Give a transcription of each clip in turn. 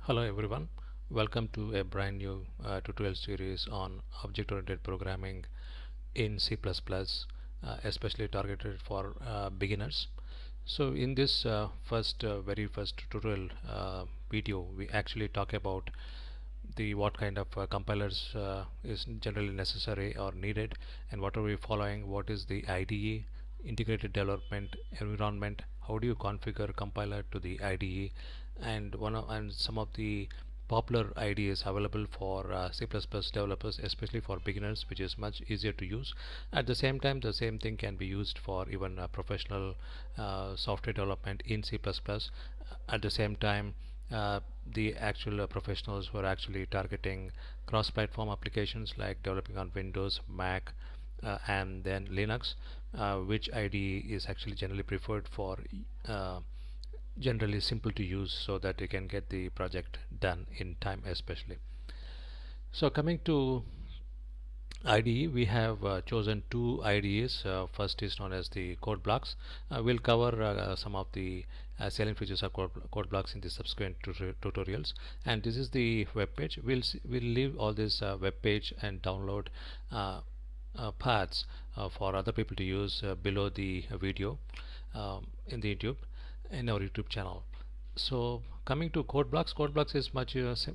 Hello everyone, welcome to a brand new tutorial series on object-oriented programming in C++, especially targeted for beginners. So in this very first tutorial video, we actually talk about the what kind of compilers is generally necessary or needed, and what are we following, what is the IDE, integrated development environment, how do you configure compiler to the IDE, and some of the popular IDEs available for C++ developers, especially for beginners, which is much easier to use. At the same time, the same thing can be used for even professional software development in C++. At the same time, the actual professionals who are actually targeting cross-platform applications like developing on Windows, Mac, and then Linux, which IDE is actually generally preferred for uh, generally simple to use so that you can get the project done in time especially. So coming to IDE, we have chosen two IDEs. First is known as the code blocks. We'll cover some of the salient features of code blocks in the subsequent tutorials. And this is the web page. We'll leave all this web page and download paths for other people to use below the video in the YouTube in our YouTube channel. So coming to code blocks is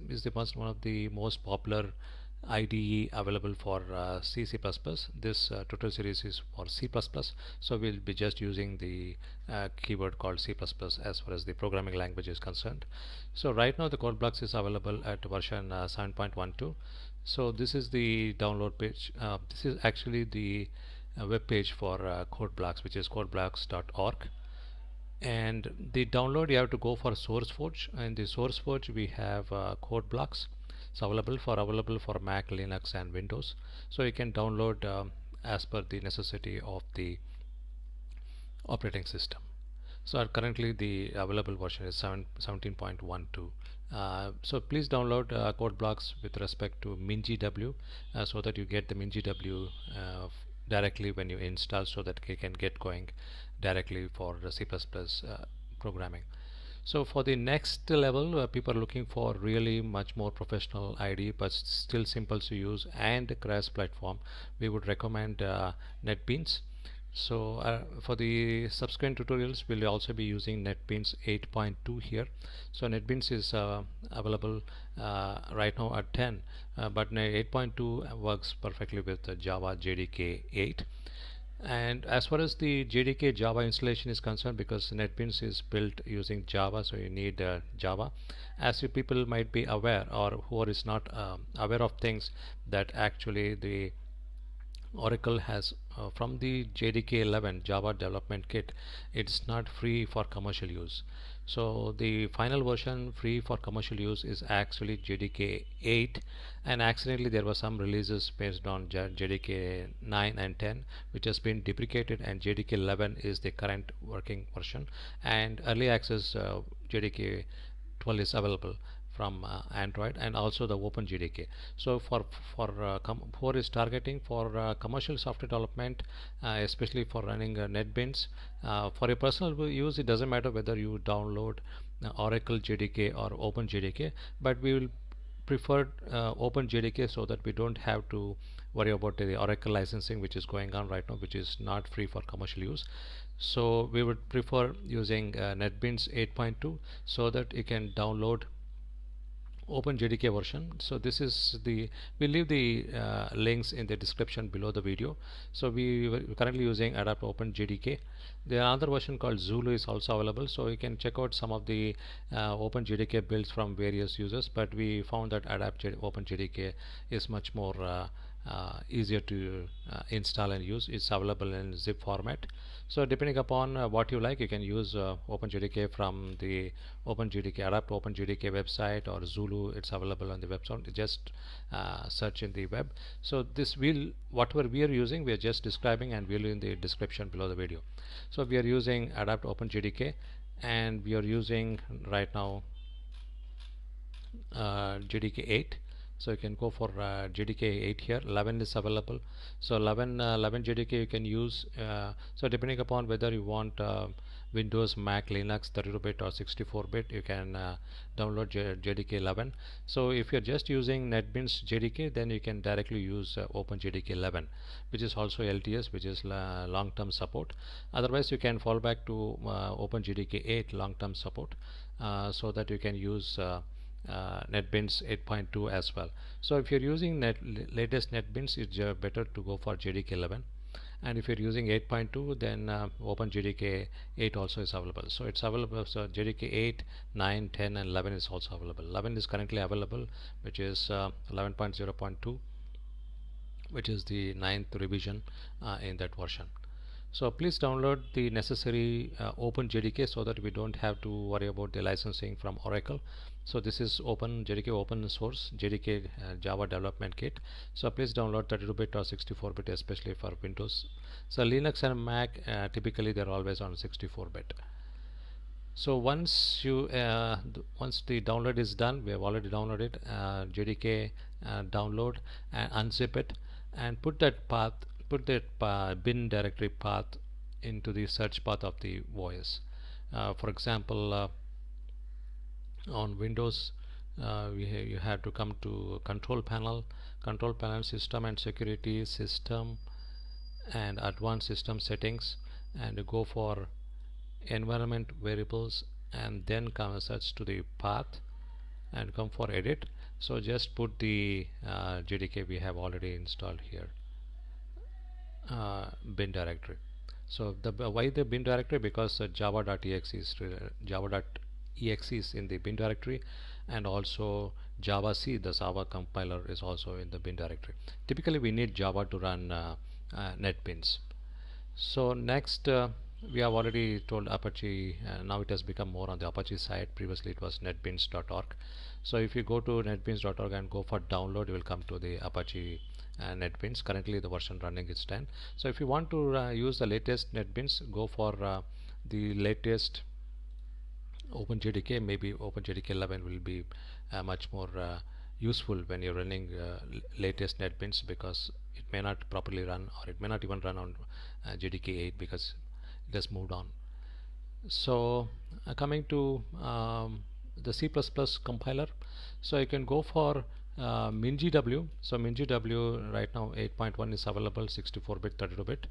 is the one of the most popular IDE available for C++. This tutorial series is for C++, so we'll be just using the keyword called C++ as far as the programming language is concerned. So right now the code blocks is available at version 7.12. So this is the download page. This is actually the web page for code blocks, which is codeblocks.org. And the download, you have to go for SourceForge. And the SourceForge we have code blocks. It's available for Mac, Linux, and Windows. So you can download as per the necessity of the operating system. So currently the available version is 17.12. So please download code blocks with respect to MinGW so that you get the MinGW directly when you install, so that you can get going directly for the C++ programming. So for the next level, people are looking for really much more professional IDE but still simple to use and cross platform. We would recommend Netbeans. So for the subsequent tutorials, we'll also be using Netbeans 8.2 here. So Netbeans is available right now at 10, but 8.2 works perfectly with Java JDK 8. And as far as the JDK Java installation is concerned, because Netbeans is built using Java, so you need Java. As you people might be aware, or who is not aware of things, that actually the Oracle has from the JDK 11 Java Development Kit, it's not free for commercial use. So the final version free for commercial use is actually JDK 8, and accidentally there were some releases based on JDK 9 and 10 which has been deprecated, and JDK 11 is the current working version, and early access JDK 12 is available from Android, and also the Open JDK. So for is targeting for commercial software development, especially for running Netbeans. For your personal use, it doesn't matter whether you download Oracle JDK or Open JDK, but we will prefer Open JDK so that we don't have to worry about the Oracle licensing which is going on right now, which is not free for commercial use. So we would prefer using Netbeans 8.2 so that you can download Open JDK version. So this is the, we'll leave the links in the description below the video. So we're currently using Adapt Open JDK. The another version called Zulu is also available, so you can check out some of the Open JDK builds from various users, but we found that Open JDK is much more easier to install and use. It's available in zip format. So depending upon what you like, you can use OpenJDK from the OpenJDK Adapt OpenJDK website, or Zulu. It's available on the website. Just search in the web. So this will, whatever we are using, we are just describing, and we'll in the description below the video. So we are using Adapt OpenJDK, and we are using right now JDK 8. So you can go for JDK 8 here. 11 is available. So 11 JDK you can use. So depending upon whether you want Windows, Mac, Linux 32-bit or 64-bit, you can download JDK 11. So if you're just using NetBeans JDK, then you can directly use OpenJDK 11, which is also LTS, which is long-term support. Otherwise, you can fall back to OpenJDK 8 long-term support, so that you can use NetBeans 8.2 as well. So if you're using latest NetBeans, it's better to go for JDK 11. And if you're using 8.2, then OpenJDK 8 also is available. So it's available. So JDK 8, 9, 10, and 11 is also available. 11 is currently available, which is 11.0.2, which is the ninth revision in that version. So please download the necessary OpenJDK so that we don't have to worry about the licensing from Oracle. So this is OpenJDK open source JDK Java development kit. So please download 32-bit or 64-bit, especially for Windows. So Linux and Mac, typically they're always on 64-bit. So once the download is done, we have already downloaded JDK download, and unzip it and put that bin directory path into the search path of the OS. For example, on Windows, you have to come to control panel, system and security, system and advanced system settings, and go for environment variables, and then come search to the path and come for edit. So just put the JDK we have already installed here, bin directory. So why the bin directory? Because java.exe is in the bin directory, and also Java C, the Java compiler, is also in the bin directory. Typically we need Java to run NetBeans. So next, we have already told Apache. Now it has become more on the Apache side. Previously it was netbeans.org. So if you go to netbeans.org and go for download, you will come to the Apache NetBeans. Currently the version running is 10. So if you want to use the latest NetBeans, go for the latest OpenJDK. Maybe OpenJDK 11 will be much more useful when you're running latest NetBeans, because it may not properly run, or it may not even run on JDK 8 because it has moved on. So coming to the C++ compiler, so you can go for MinGW. So MinGW right now 8.1 is available, 64-bit, 32-bit.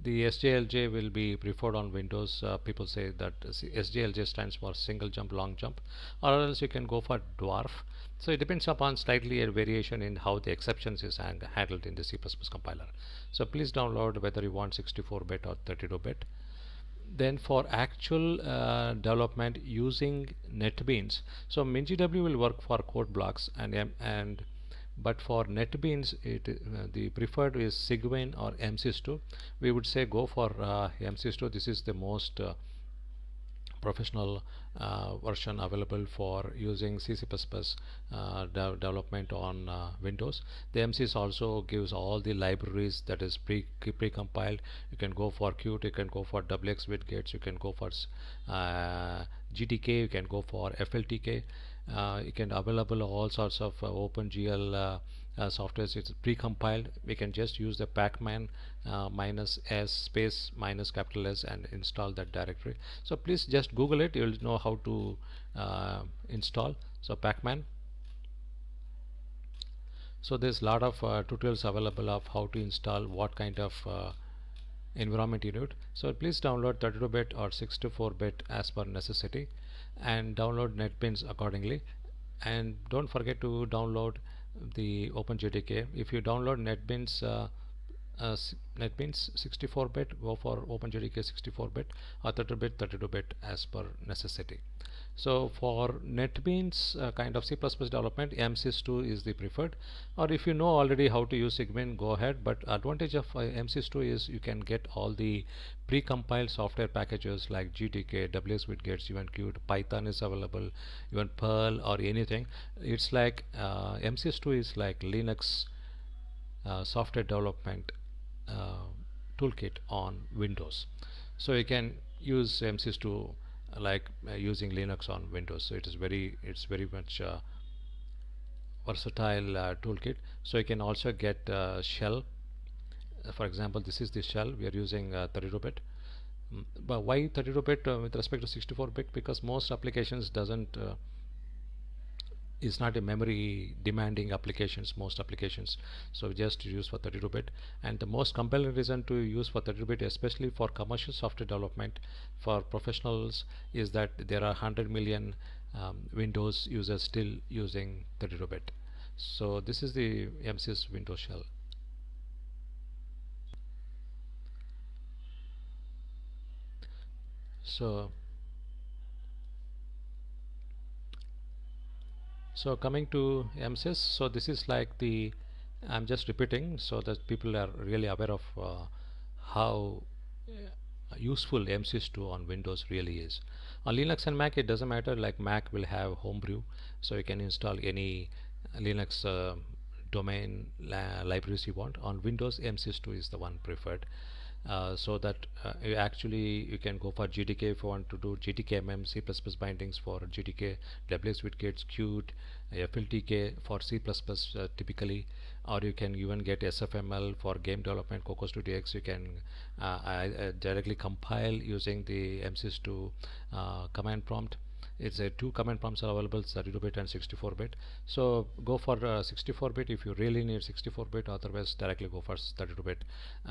The SJLJ will be preferred on Windows. People say that SJLJ stands for single jump, long jump, or else you can go for dwarf. So it depends upon slightly a variation in how the exceptions is handled in the C++ compiler. So please download whether you want 64-bit or 32-bit. Then for actual development using NetBeans, so MinGW will work for code blocks, and but for NetBeans, the preferred is Cygwin or MSys2. We would say go for MSys2. This is the most professional version available for using C++ development on Windows. The MSys also gives all the libraries that is pre-compiled. You can go for Qt, you can go for WX gates, you can go for GTK, you can go for FLTK. You can available all sorts of OpenGL softwares. It's pre-compiled. We can just use the pacman minus s space minus capital S and install that directory. So please just Google it. You'll know how to install. So pacman. So there's a lot of tutorials available of how to install, what kind of environment you need. So please download 32-bit or 64-bit as per necessity, and download NetBeans accordingly. And don't forget to download the OpenJDK. If you download NetBeans 64-bit, go for OpenJDK 64-bit or 30-bit, 32-bit as per necessity. So for NetBeans kind of C++ development, MSys2 is the preferred, or if you know already how to use Cygwin, go ahead. But advantage of MSys2 is you can get all the pre-compiled software packages like GTK, WX gates, even Qt, Python is available, even Perl or anything. It's like MSys2 is like Linux software development toolkit on Windows. So you can use MSys2 like using Linux on Windows. So it's very much versatile toolkit. So you can also get shell. For example, this is the shell we are using, 32-bit. But why 32-bit with respect to 64-bit? Because most applications doesn't is not a memory demanding applications, most applications, so just use for 32-bit. And the most compelling reason to use for 32-bit, especially for commercial software development for professionals, is that there are 100 million Windows users still using 32-bit. So this is the MCS Windows shell. So coming to MCS, so this is like the, I'm just repeating so that people are really aware of how useful MCS2 on Windows really is. On Linux and Mac it doesn't matter, like Mac will have homebrew, so you can install any Linux domain libraries you want. On Windows, MCS2 is the one preferred. So that you can go for GTK if you want to do GTK-MM, C++ bindings for GTK, WSWidgets, Qt, FLTK for C++ typically, or you can even get SFML for game development, Coco Studio X. You can directly compile using the MCS2 command prompt. It's a two command prompts are available, 32-bit and 64-bit. So go for 64-bit if you really need 64-bit, otherwise directly go for 32-bit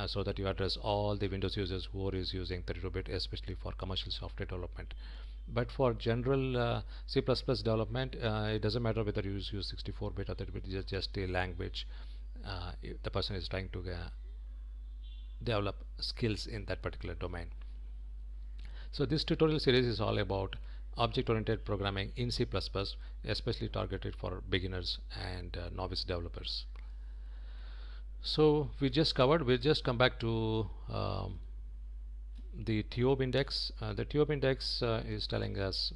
so that you address all the Windows users who are using 32-bit, especially for commercial software development. But for general C++ development, it doesn't matter whether you use 64-bit or 32-bit, it's just a language the person is trying to develop skills in that particular domain. So this tutorial series is all about object-oriented programming in C++, especially targeted for beginners and novice developers. So we'll just come back to the Tiobe Index. The Tiobe Index is telling us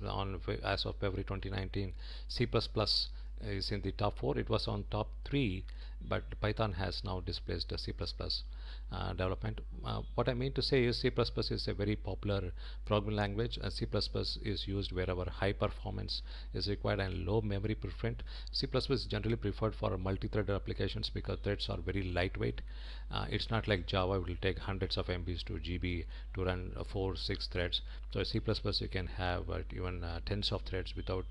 as of February 2019, C++ is in the top 4. It was on top 3, but Python has now displaced the C++ development. What I mean to say is C++ is a very popular programming language. C++ is used wherever high performance is required and low memory footprint. C++ is generally preferred for multi-threaded applications because threads are very lightweight. It's not like Java will take hundreds of MBs to GB to run 4-6 threads. So C++ you can have even tens of threads without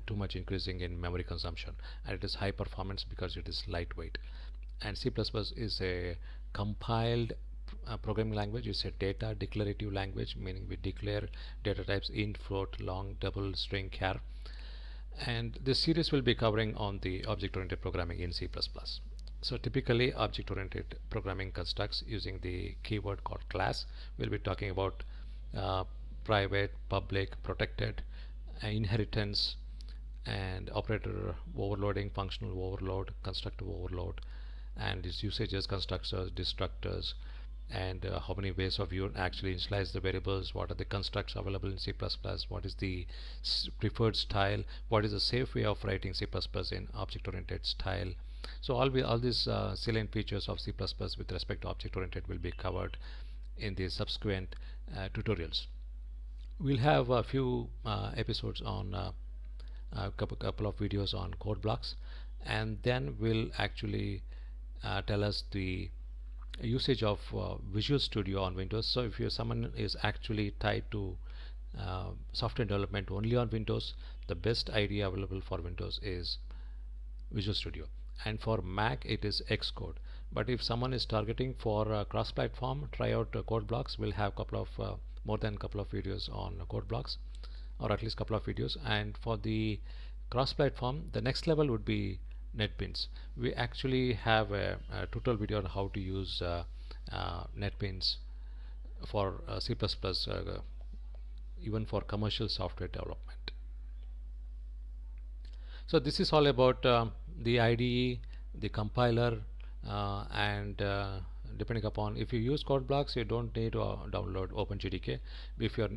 too much increasing in memory consumption, and it is high performance because it is lightweight. And C++ is a compiled programming language. It's a data declarative language, meaning we declare data types int, float, long, double, string, char. And this series will be covering on the object-oriented programming in C++. So typically object-oriented programming constructs using the keyword called class. We'll be talking about private, public, protected, inheritance, and operator overloading, functional overload, constructive overload, and its usages, constructors, destructors, and how many ways of you actually initialize the variables, what are the constructs available in C++, what is the preferred style, what is the safe way of writing C++ in object-oriented style. So all these salient features of C++ with respect to object-oriented will be covered in the subsequent tutorials. We'll have a few episodes on a couple of videos on code blocks, and then we'll actually tell us the usage of Visual Studio on Windows. So if someone is actually tied to software development only on Windows, the best idea available for Windows is Visual Studio, and for Mac it is Xcode. But if someone is targeting for cross-platform, try out code blocks. We'll have couple of more than couple of videos on code blocks, or at least couple of videos. And for the cross-platform, the next level would be Netbeans. We actually have a tutorial video on how to use Netbeans for C++, even for commercial software development. So this is all about the IDE, the compiler, and depending upon, if you use code blocks, you don't need to download OpenGDK. If you're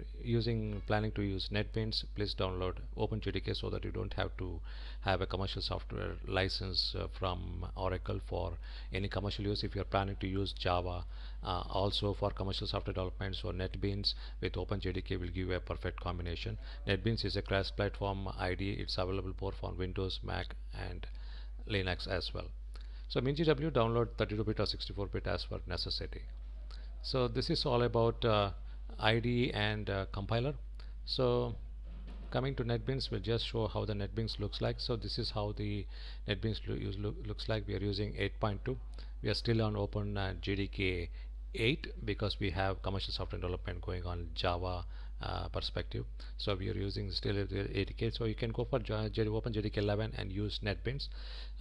planning to use Netbeans, please download OpenGDK so that you don't have to have a commercial software license from Oracle for any commercial use. If you're planning to use Java also for commercial software development, so Netbeans with OpenGDK will give you a perfect combination. Netbeans is a cross-platform IDE. It's available both for Windows, Mac, and Linux as well. So MinGW, download 32-bit or 64-bit as per necessity. So this is all about IDE and compiler. So coming to NetBeans, we'll just show how the NetBeans looks like. So this is how the NetBeans looks like. We are using 8.2. We are still on Open JDK 8 because we have commercial software development going on Java perspective. So we are using still 8K. So you can go for Open JDK 11 and use NetBeans.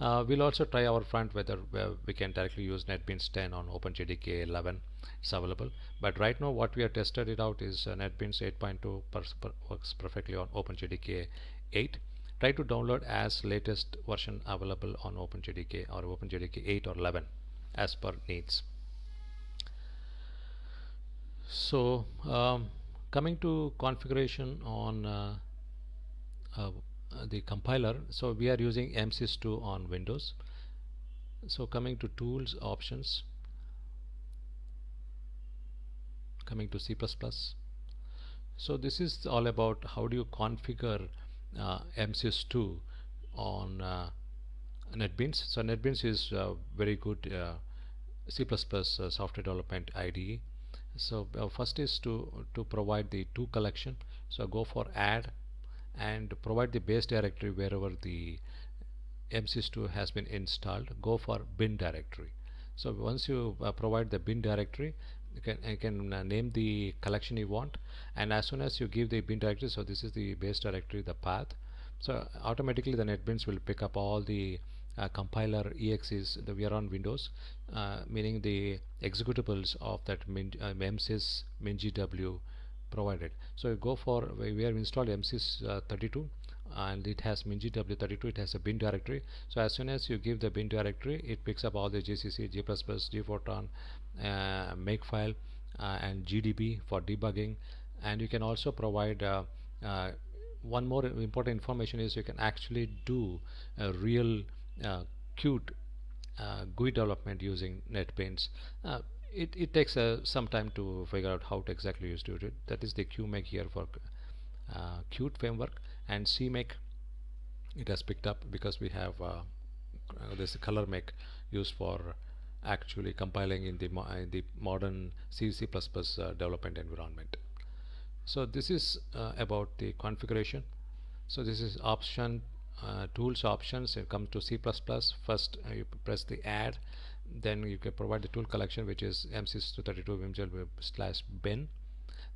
We'll also try our front whether we can directly use NetBeans 10 on Open JDK 11. It's available, but right now what we have tested it out is NetBeans 8.2 works perfectly on OpenJDK 8. Try to download as latest version available on OpenJDK or OpenJDK 8 or 11 as per needs. So coming to configuration on uh, the compiler, so we are using MSys2 on Windows. So coming to tools options, coming to C++. So this is all about how do you configure MSys2 on NetBeans. So NetBeans is very good C++ software development IDE. So first is to provide the tool collection. So go for add and provide the base directory wherever the MSys2 has been installed. Go for bin directory. So once you provide the bin directory, you can name the collection you want, and as soon as you give the bin directory, so this is the base directory, the path, so automatically the NetBeans will pick up all the compiler exes that we are on Windows, meaning the executables of that MSys MinGW provided. So you go for, we have installed MSys 32 and it has MinGW32, it has a bin directory. So as soon as you give the bin directory, it picks up all the GCC, G++, GPhoton, makefile and GDB for debugging. And you can also provide one more important information is you can actually do a real cute GUI development using NetBeans. It takes some time to figure out how to exactly use it. That is the QMake here for Qt framework, and CMake it has picked up because we have this color make used for actually compiling in the modern C++ development environment. So this is about the configuration. So this is option tools options. You come to C++. First you press the add, then you can provide the tool collection, which is msys232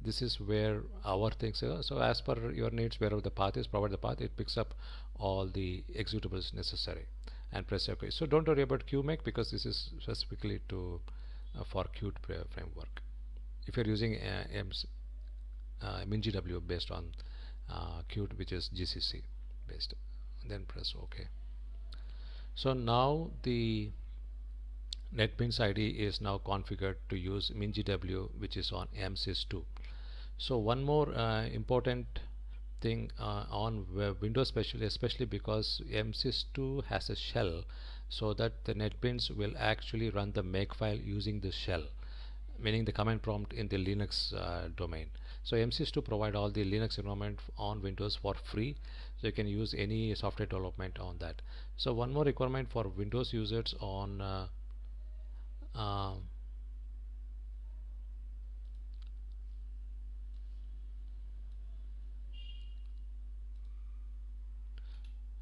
This is where our things are. So as per your needs, wherever the path is, provide the path, it picks up all the executables necessary and press OK. So don't worry about QMake because this is specifically to for Qt framework. If you're using MinGW based on Qt, which is GCC based, then press OK. So now the NetBeans ID is now configured to use MinGW, which is on MSys2. So one more important thing on Windows, especially because MSys2 has a shell, so that the NetBeans will actually run the makefile using the shell, meaning the command prompt in the Linux domain. So MSys2 provide all the Linux environment on Windows for free, so you can use any software development on that. So one more requirement for Windows users on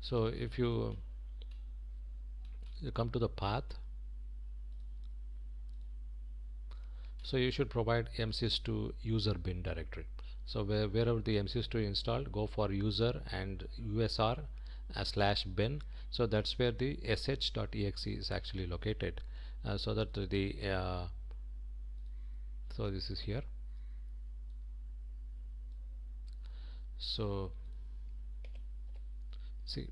so if you come to the path, so you should provide MSys2 user bin directory. So wherever the MSys2 installed, go for user and usr /bin. So that's where the sh.exe is actually located, so that the so this is here. So see,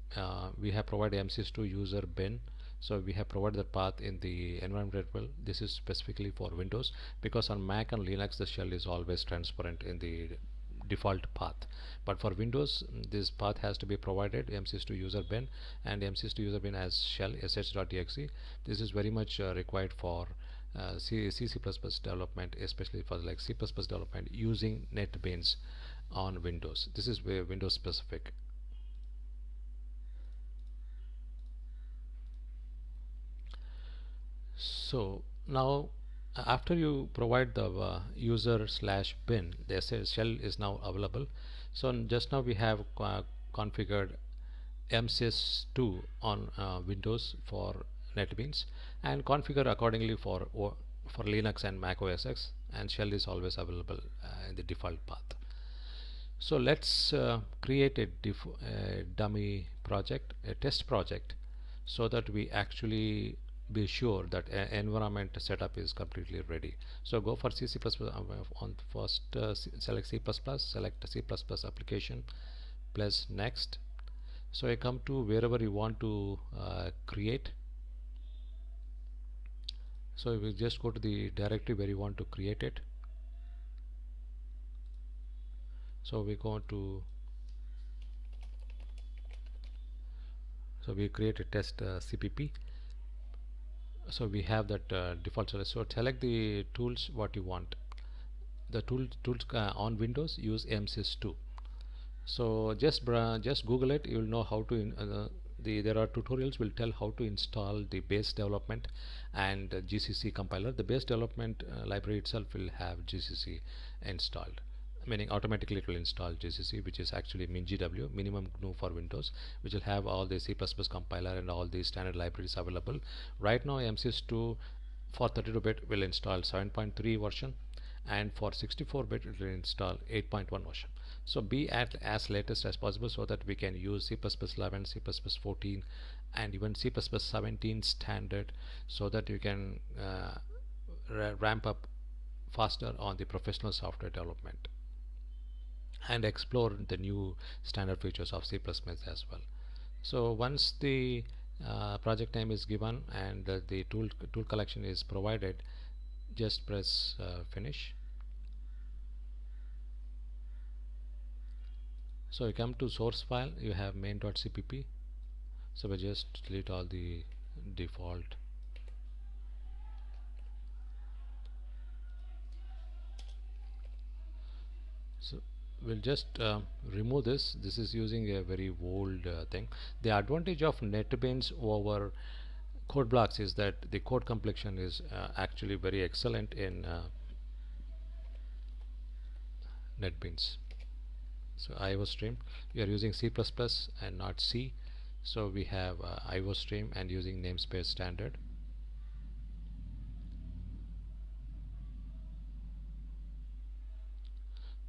we have provided MSys2 user bin. So we have provided the path in the environment variable. This is specifically for Windows, because on Mac and Linux the shell is always transparent in the default path, but for Windows this path has to be provided, MSys2 user bin, and MSys2 user bin as shell sh.exe. This is very much required for C++ development, especially for like C++ development using NetBeans on Windows. This is Windows specific. So now After you provide the user slash bin, the shell is now available. So just now we have configured MSys2 on Windows for Netbeans, and configure accordingly for Linux and Mac OS X, and shell is always available in the default path. So let's create a dummy project, a test project, so that we actually be sure that environment setup is completely ready. So go for C++ on first, select C++, select C++ application, plus next. So I come to wherever you want to create. So we just go to the directory where you want to create it. So we go to, so we create a test CPP. So we have that default select. So select the tools what you want. The tools on Windows use MSys2. So just Google it. You will know how to there are tutorials will tell how to install the base development and GCC compiler. The base development library itself will have GCC installed, meaning automatically it will install GCC, which is actually MinGW, minimum GNU for Windows, which will have all the C++ compiler and all the standard libraries available. Right now MSys2 for 32-bit will install 7.3 version, and for 64-bit it will install 8.1 version. So be at as latest as possible so that we can use C++11, C++14, and even C++17 standard, so that you can ramp up faster on the professional software development and explore the new standard features of C++ as well. So once the project name is given and the tool collection is provided, just press finish. So you come to source file, you have main.cpp. So we just delete all the default. So we'll just remove this. This is using a very old thing. The advantage of Netbeans over code blocks is that the code completion is actually very excellent in Netbeans. So IO stream, we are using C++ and not C. So we have IO stream and using namespace standard.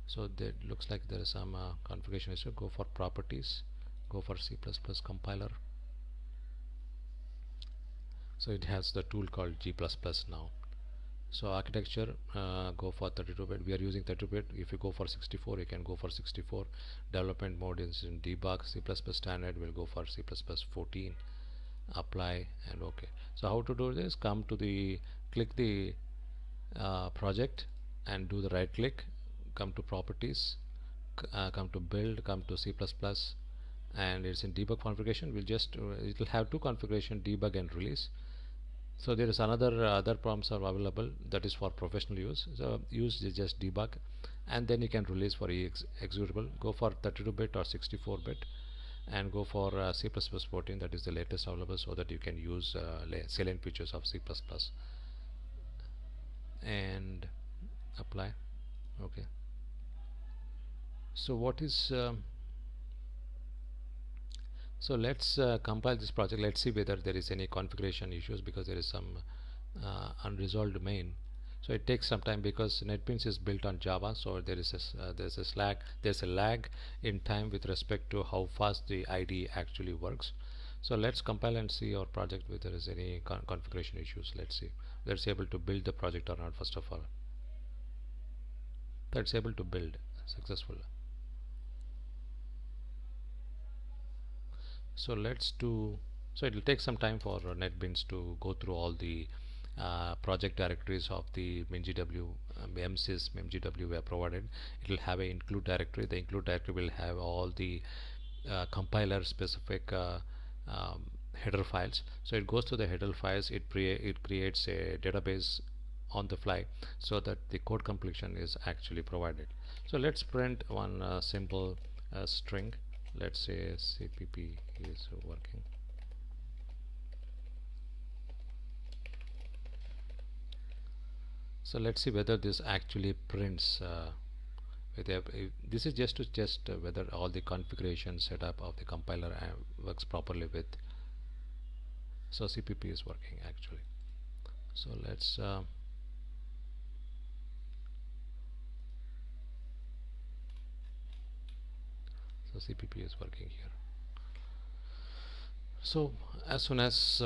So that looks like there is some configuration issue. Go for properties, go for C++ compiler. So it has the tool called G++ now. So architecture, go for 32-bit. We are using 32-bit. If you go for 64, you can go for 64. Development mode is in debug. C++ standard will go for C++ 14. Apply and OK. So how to do this? Come to the, click the project and do the right click. Come to properties, come to build, come to C++, and it's in debug configuration. We'll just it will have two configuration, debug and release. So there is another other prompts are available, that is for professional use. So use just debug, and then you can release for executable. Go for 32-bit or 64-bit, and go for C++ 14, that is the latest available, so that you can use salient features of C++, and apply. Okay. So what is so let's compile this project. Let's see whether there is any configuration issues, because there is some unresolved main. So it takes some time because Netbeans is built on Java, so there's a lag in time with respect to how fast the IDE actually works. So let's compile and see our project whether there is any configuration issues. Let's see whether it's able to build the project or not. First of all, that's able to build successful. So let's do, so it will take some time for Netbeans to go through all the project directories of the MinGW, MSys, MinGW were provided. It will have a include directory. The include directory will have all the compiler specific header files. So it goes to the header files. It creates a database on the fly, so that the code completion is actually provided. So let's print one simple string. Let's say CPP is working. So let's see whether this actually prints this is just to test whether all the configuration setup of the compiler works properly with. So CPP is working actually. So let's so CPP is working here. So as soon as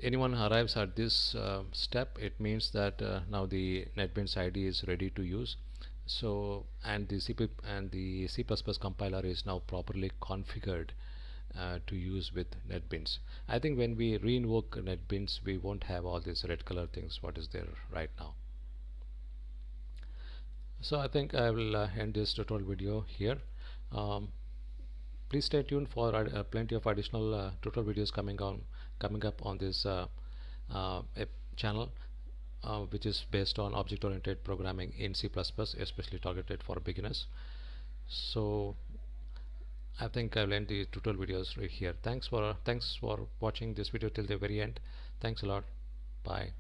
anyone arrives at this step, it means that now the NetBeans IDE is ready to use. So and the C++ compiler is now properly configured to use with NetBeans. I think when we re-invoke NetBeans, we won't have all these red color things what is there right now. So I think I will end this tutorial video here. Um, Please stay tuned for plenty of additional tutorial videos coming up on this channel, which is based on object-oriented programming in C++, especially targeted for beginners. So I think I'll end the tutorial videos right here. Thanks for watching this video till the very end. Thanks a lot. Bye.